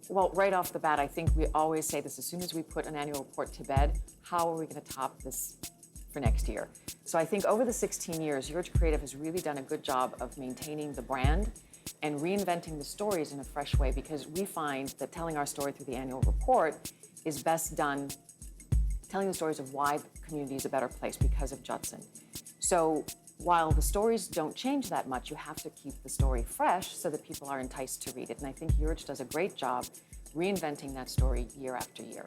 Well, right off the bat, I think we always say this as soon as we put an annual report to bed, how are we going to top this for next year? So I think over the 16 years, Urge Creative has really done a good job of maintaining the brand and reinventing the stories in a fresh way, because we find that telling our story through the annual report is best done telling the stories of why the community is a better place because of Judson. So while the stories don't change that much, you have to keep the story fresh so that people are enticed to read it. And I think Urge does a great job reinventing that story year after year.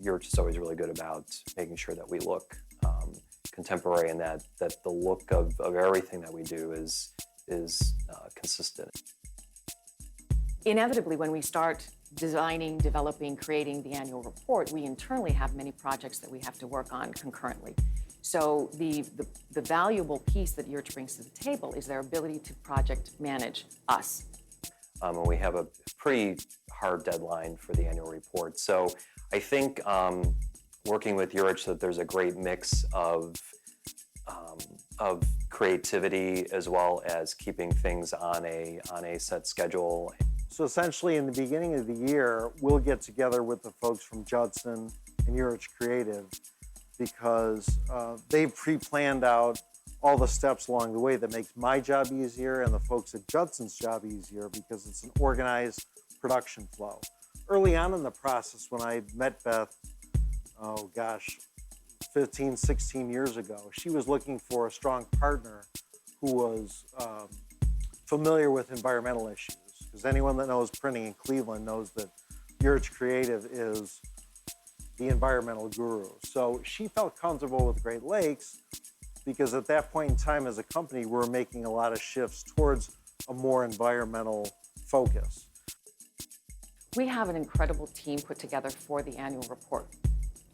Urge is always really good about making sure that we look contemporary, and that the look of everything that we do is consistent. Inevitably, when we start designing, developing, creating the annual report, we internally have many projects that we have to work on concurrently. So the valuable piece that Urge brings to the table is their ability to project manage us. And we have a pretty hard deadline for the annual report. So I think working with Urge, that there's a great mix of creativity as well as keeping things on a set schedule. So essentially, in the beginning of the year, we'll get together with the folks from Judson and Urge Creative, because they've pre-planned out all the steps along the way that makes my job easier and the folks at Judson's job easier, because it's an organized production flow. Early on in the process, when I met Beth, 15, 16 years ago, she was looking for a strong partner who was familiar with environmental issues. Because anyone that knows printing in Cleveland knows that Urge Creative is the environmental guru. So she felt comfortable with Great Lakes because at that point in time as a company, we're making a lot of shifts towards a more environmental focus. We have an incredible team put together for the annual report.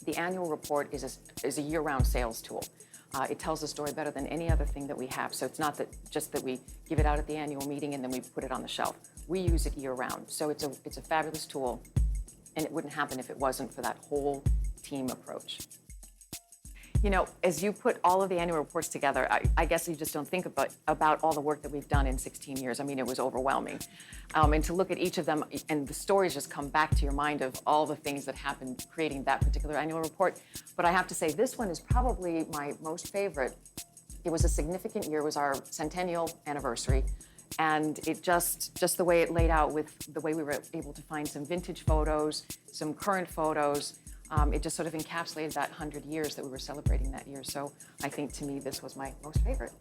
The annual report is a year-round sales tool. It tells the story better than any other thing that we have. So it's not just that we give it out at the annual meeting and then we put it on the shelf. We use it year-round. So it's a fabulous tool, and it wouldn't happen if it wasn't for that whole team approach. You know, as you put all of the annual reports together, I guess you just don't think about all the work that we've done in 16 years. I mean, it was overwhelming. And to look at each of them, and the stories just come back to your mind of all the things that happened creating that particular annual report. But I have to say, this one is probably my most favorite. It was a significant year. It was our centennial anniversary. And it just the way it laid out, with the way we were able to find some vintage photos, some current photos, it just sort of encapsulated that 100 years that we were celebrating that year. So I think, to me, this was my most favorite.